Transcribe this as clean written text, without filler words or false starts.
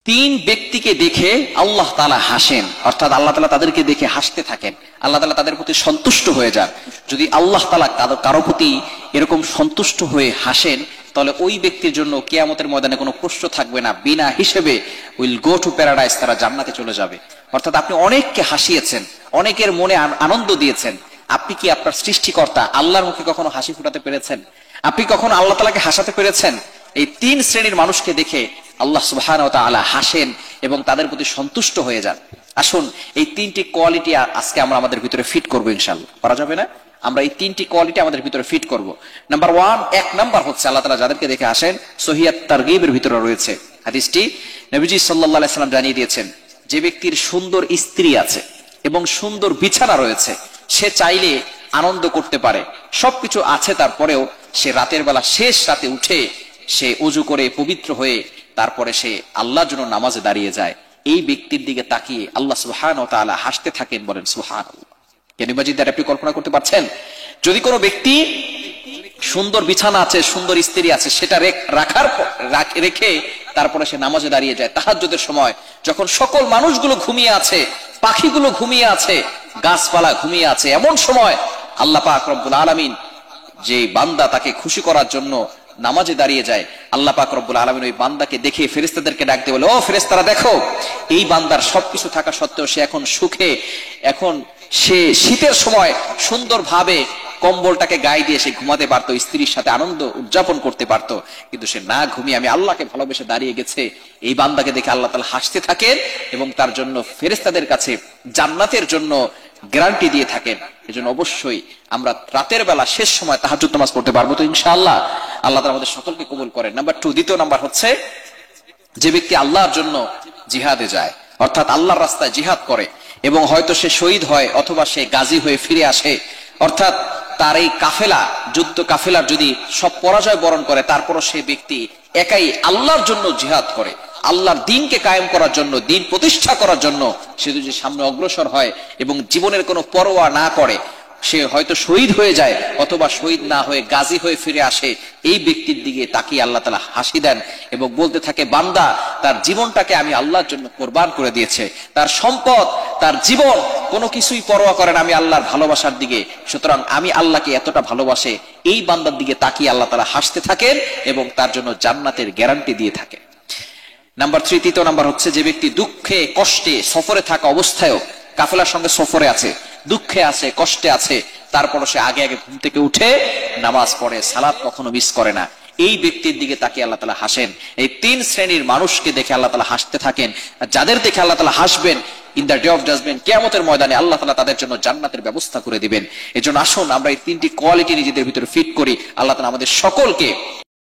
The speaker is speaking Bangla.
তিন ব্যক্তিকে দেখে আল্লাহ তাআলা হাসেন, অর্থাৎ আল্লাহ তাআলা তাদেরকে দেখে হাসতে থাকেন, আল্লাহ তাআলা তাদের প্রতি সন্তুষ্ট হয়ে যান। যদি আল্লাহ তাআলা কারো প্রতি এরকম সন্তুষ্ট হয়ে হাসেন, তাহলে ওই ব্যক্তির জন্য কিয়ামতের ময়দানে কোনো প্রশ্ন থাকবে না, বিনা হিসেবে উইল গো টু প্যারাডাইস, তারা জান্নাতে চলে যাবে। অর্থাৎ আপনি অনেককে হাসিয়েছেন, অনেকের মনে আনন্দ দিয়েছেন। আপনি কি আপনার সৃষ্টিকর্তা আল্লাহর মুখে কখনো হাসি ফুটাতে পেরেছেন? আপনি কখনো আল্লাহ তাআলাকে হাসাতে পেরেছেন? এই তিন শ্রেণীর মানুষকে দেখে আল্লাহ সুবহানাহু ওয়া তাআলা হাসেন এবং তাদের প্রতি সন্তুষ্ট হয়ে যান। আসুন এই তিনটি কোয়ালিটি আজকে আমরা আমাদের ভিতরে ফিট করবো, ইনশাআল্লাহ। করা যাবে না? আমরা এই তিনটি কোয়ালিটি আমাদের ভিতরে ফিট করব। নাম্বার ওয়ান, এক নাম্বার হচ্ছে আল্লাহ তাআলা যাদেরকে দেখে হাসেন, সহিহ তারগীবের ভিতরে রয়েছে হাদিসটি। নবীজি সাল্লাল্লাহু আলাইহি সাল্লাম জানিয়ে দিয়েছেন, যে ব্যক্তির সুন্দর স্ত্রী আছে এবং সুন্দর বিছানা রয়েছে, সে চাইলে আনন্দ করতে পারে, সবকিছু আছে, তারপরেও সে রাতের বেলা শেষ রাতে উঠে সে ওযু করে পবিত্র হয়ে তারপরে সে আল্লাহর জন্য নামাজে দাঁড়িয়ে যায়। এই ব্যক্তির দিকে তাকিয়ে আল্লাহ সুবহানাহু ওয়া তাআলা হাসতে থাকেন। বলেন সুবহানাল্লাহ। কেনিবাজিদার আপনি কল্পনা করতে পারছেন? যদি কোনো ব্যক্তি সুন্দর বিছানা আছে, সুন্দর স্ত্রী আছে, সেটা রেখে তারপরে সে নামাজে দাঁড়িয়ে যায় তাহাজ্জুদের সময়, যখন সকল মানুষগুলো ঘুমিয়ে আছে, পাখিগুলো ঘুমিয়ে আছে, গাছপালা ঘুমিয়ে আছে, এমন সময় আল্লাহ পাক রব্বুল আলামিন যে বান্দা তাকে খুশি করার জন্য নামাজে দাঁড়িয়ে যায়, আল্লাহ পাক রব্বুল আলামিন ওই বান্দাকে দেখে ফেরেশতাদেরকে ডাক দিয়ে বলে, ও ফেরেশতারা দেখো, এই বান্দার সবকিছু থাকা সত্ত্বেও সে এখন সুখে, এখন সে শীতের সময় সুন্দরভাবে কম্বলটাকে গায়ে দিয়ে সে ঘুমাতে পারতো, স্ত্রীর সাথে আনন্দ উদযাপন করতে পারতো, কিন্তু সে না ঘুমিয়ে আমি আল্লাহকে ভালোবেসে দাঁড়িয়ে গেছে। এই বান্দাকে দেখে আল্লাহ তাআলা হাসতে থাকেন এবং তার জন্য ফেরেশতাদের কাছে জান্নাতের জন্য গ্যারান্টি দিয়ে থাকেন। এজন্য অবশ্যই আমরা রাতের বেলা শেষ সময় তাহাজ্জুদ নামাজ পড়তে পারবো তো ইনশাআল্লাহ। আল্লাহ তাআলা আমাদের সকলকে কবুল করেন। নাম্বার টু, দ্বিতীয় নাম্বার হচ্ছে যে ব্যক্তি আল্লাহর জন্য জিহাদে যায়, অর্থাৎ আল্লাহর রাস্তায় জিহাদ করে এবং হয়তো সে শহীদ হয় অথবা সে গাজী হয়ে ফিরে আসে, অর্থাৎ তার এই কাফেলা, যুদ্ধ কাফেলার যদি সব পরাজয় বরণ করে, তারপরও সে ব্যক্তি একাই আল্লাহর জন্য জিহাদ করে, আল্লাহর দ্বীনকে কায়েম করার জন্য, দ্বীন প্রতিষ্ঠা করার জন্য সে যদি সামনে অগ্রসর হয় এবং জীবনের কোনো পরোয়া না করে, সে হয়তো শহীদ হয়ে যায় অথবা শহীদ না হয়ে গাজী হয়ে ফিরে আসে, এই ব্যক্তির দিকে তাকিয়ে আল্লাহ তাআলা হাসি দেন এবং বলতে থাকে, বান্দা তার জীবনটাকে আমি আল্লাহর জন্য কোরবান করে দিয়েছে, তার সম্পদ, তার জীবন কোনো কিছুই পরোয়া করে না, আমি আল্লাহর ভালোবাসার দিকে, সুতরাং আমি আল্লাহকে এতটা ভালোবাসে, এই বান্দার দিকে তাকিয়ে আল্লাহ তাআলা হাসতে থাকেন এবং তার জন্য জান্নাতের গ্যারান্টি দিয়ে থাকেন। নাম্বার থ্রি, তৃতীয় নাম্বার হচ্ছে যে ব্যক্তি দুঃখে কষ্টে সফরে থাকা অবস্থায়ও, কাফেলার সঙ্গে সফরে আছে, দুঃখে আছে, কষ্টে আছে, তারপরও সে আগে আগে ঘুম থেকে উঠে নামাজ পড়ে, সালাত কখনো মিস করে না, এই ব্যক্তির দিকে তাকিয়ে আল্লাহ তাআলা হাসেন। এই তিন শ্রেণীর মানুষকে দেখে আল্লাহ তাআলা হাসতে থাকেন। যাদের দেখে আল্লাহ তাআলা হাসবেন, in the day of judgement, কিয়ামতের ময়দানে আল্লাহ তাআলা তাদের জন্য জান্নাতের ব্যবস্থা করে দিবেন। এজন্য আসুন আমরা এই তিনটি কোয়ালিটি নিজেদের ভিতরে ফিট করি। আল্লাহ তাআলা আমাদের সকলকে